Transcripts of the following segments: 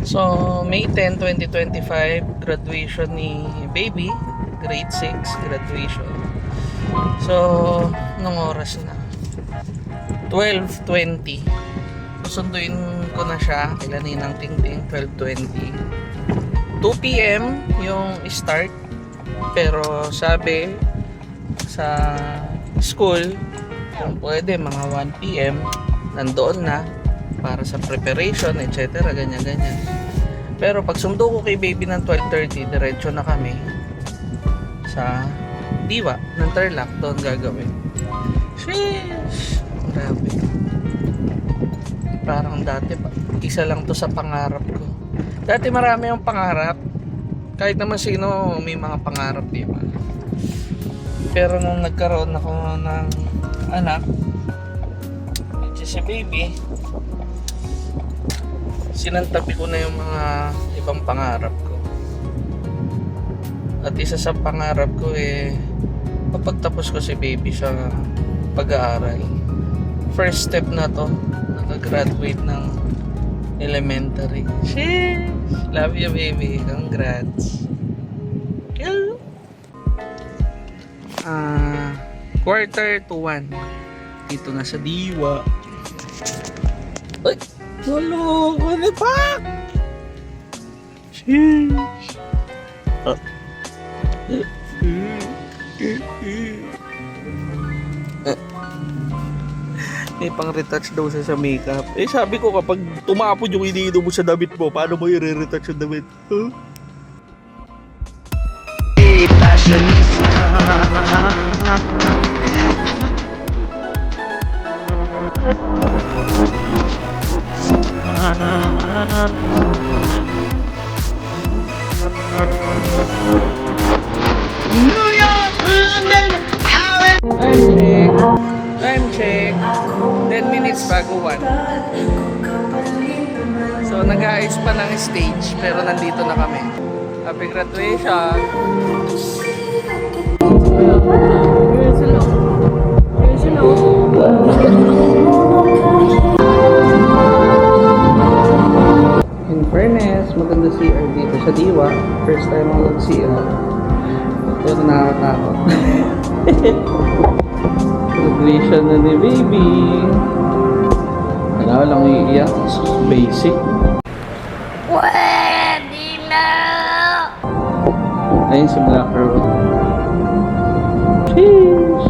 So, May 10, 2025, graduation ni baby. Grade 6 graduation. So, anong oras na? 12:20. Susunduin ko na siya kila Ninang Tingting. 12:20. 2 p.m. yung start. Pero sabi sa school, kung pwede mga 1 p.m. nandoon na para sa preparation, etc. Ganyan-ganyan. Pero pag sundo ko kay baby ng 12:30, diretso na kami sa Diwa ng Tarlac. Doon gagawin. Sheesh! Grabe. Parang dati pa. Isa lang to sa pangarap ko. Dati marami yung pangarap. Kahit naman sino may mga pangarap, di ba? Pero nung nagkaroon ako ng anak, which is si baby, sinantabi ko na yung mga ibang pangarap ko. At isa sa pangarap ko mapagtapos ko si baby sa pag-aaral. First step na to, nakagraduate ng elementary. Sheesh! Love you, baby. Congrats. Yeah. 1:45. Dito na sa Diwa. Ay! Walo! Ano pa? Sheesh! May pang-retouch daw sa makeup. Sabi ko kapag tumapod yung iniinom mo sa damit mo, paano mo i-retouch yung damit? Huh? New York, London, Paris. Time check. 10 minutes bago 1. So nag-aayos pa ng stage pero nandito na kami. Happy graduation. In fairness, maganda CR dito sa Diwa. First time ako nag-CR. Pero nakakatakot. Graduation na ni baby. Wala lang iiyak. Basic. Pwede na. Ayun si Black Girl. Sheesh.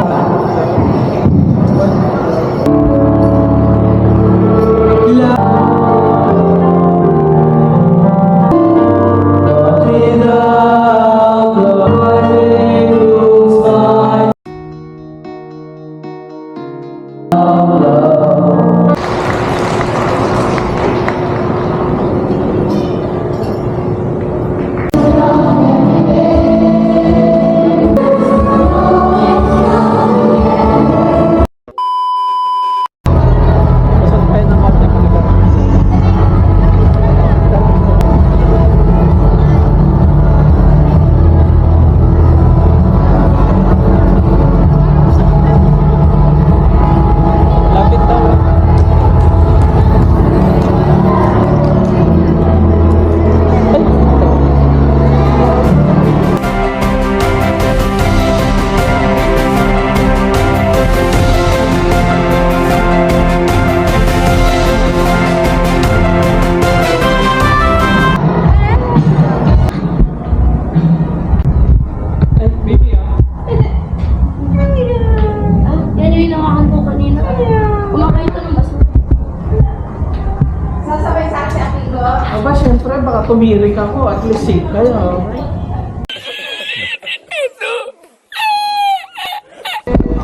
tumirik ako, at least safe kayo.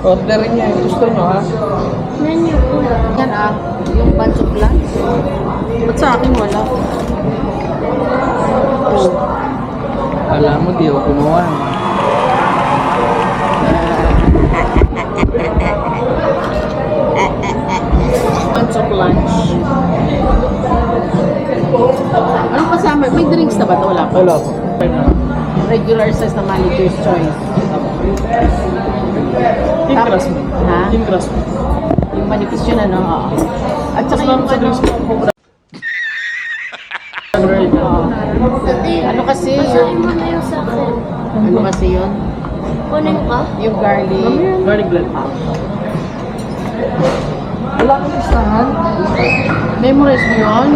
Orderin niya yung gusto nyo, ha? Menu ko. Yan yung bunch of lunch. Ba't sa akin wala? Alam mo, di ako kumuha. Bunch of lunch. Anong kasama? May drinks na ba ito? Wala pa. Wala po. Regular size na manicur's choice. King Crush mo. Ha? King Crush mo. Yung manipis yun, ano? Oo. At saka yung ano, ano kasi Basahin yung, mo na yung sa akin. ano kasi yun? Kunin ka? Yung garlic. Garlic bread. Wala kang listahan. Memorize mo yun?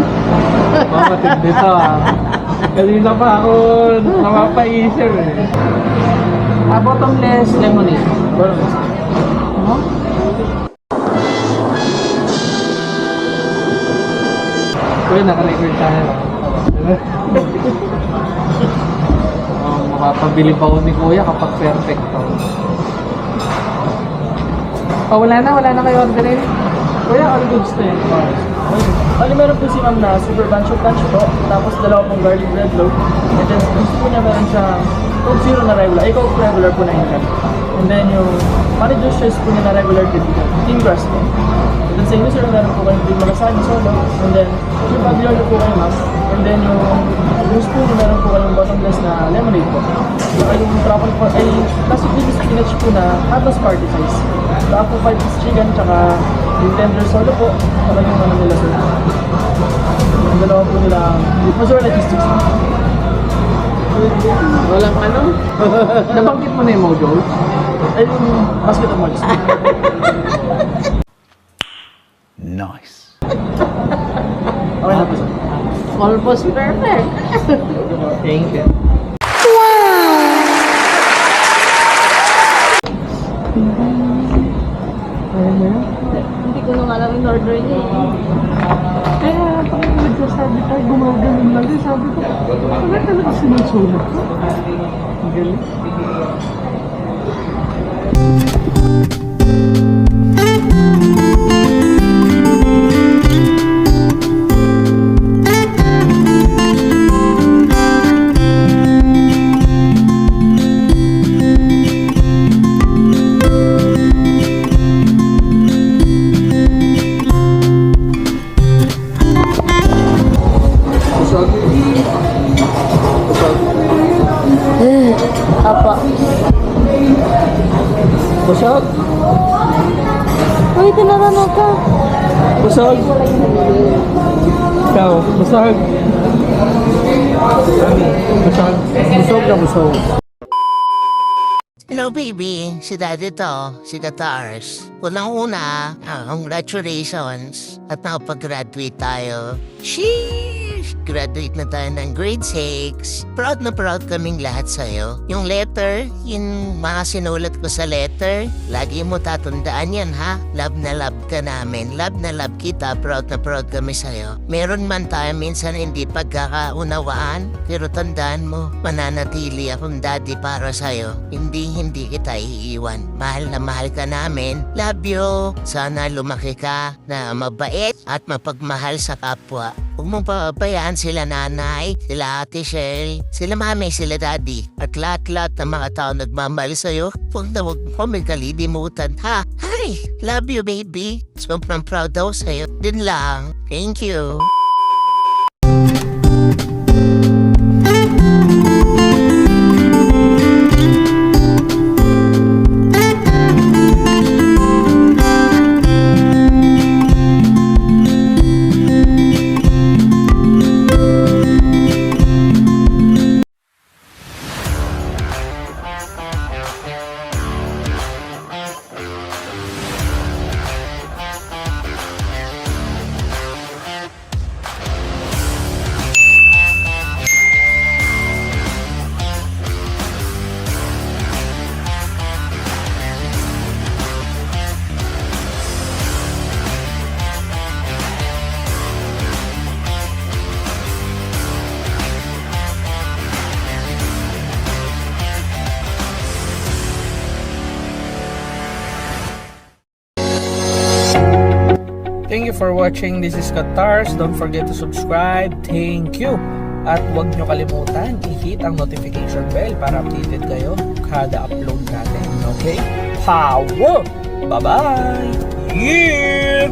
Mamatid dito, ha? Kanina pa ako napapaisip, eh. Bottomless lemonade. Bottomless. Ano? Kuya, naka-record tayo. Makapabili pa ako ni Kuya kapag perfect to. Wala na kayo orderin. Kuya, all goods to yun. Bali, meron po si ma'am na super bunch of lunch po, tapos dalawa pong garlic bread loaf, and then gusto po niya meron siya Coke Zero na regular, Coke regular po na yun. And then yung manager's choice po niya na regular din po, King Crush po. And then sa inyo sir, meron po kayong Big Malasani solo, and then yung Pagliolo po kayo ma'am, and then yung spoon po meron po kayong bottomless na lemonade po. Saka yung truffle po, ay classic Philly spinach po na halos party size. Saka po 5 piece chicken, tsaka yung tender solo po, saka yung ano nila sir. Yung dalawa po nila, mozzarella cheese sticks. Walang ano? Nabanggit mo na yung Mojo? Ay, yung basket of molds. Nice. Okay na po sir. Almost perfect. Thank you. Hindi ko nung alam yung order niya. Kaya pag nagsasabi tayo, gumaganon lang. Sabi ko, wala talaga sinusulat ko. Ang galing. Apa? Busog? Uy, tinanong ka. Busog? Ikaw, busog? Busog? Busog na busog. Hello baby, si Daddy to, si Katars. Unang-una, congratulations at nakapag-graduate tayo. Sheesh! Graduate na tayo ng grade 6. Proud na proud kaming lahat sa'yo. Yung letter, yung mga sinulat ko sa letter, lagi mo tatandaan yan ha. Love na love ka namin. Love na love kita. Proud na proud kami sa'yo. Meron man tayo minsan hindi pagkakaunawaan, pero tandaan mo, mananatili akong daddy para sa'yo. Hindi kita iiwan. Mahal na mahal ka namin. Love you. Sana lumaki ka na mabait at mapagmahal sa kapwa. Huwag mong pabayaan sila nanay, sila ate Shell, sila mami, sila daddy, at lahat-lahat ng mga tao nagmamahal sa'yo. Huwag na huwag mo kaming kalilimutan, ha? Hi! Love you, baby. Sobrang proud daw sa'yo. Din lang. Thank you. Thank you for watching. This is Katars. Don't forget to subscribe. Thank you. At huwag nyo kalimutan, i-hit ang notification bell para updated kayo kada upload natin. Okay? Power! Bye-bye! Yeah!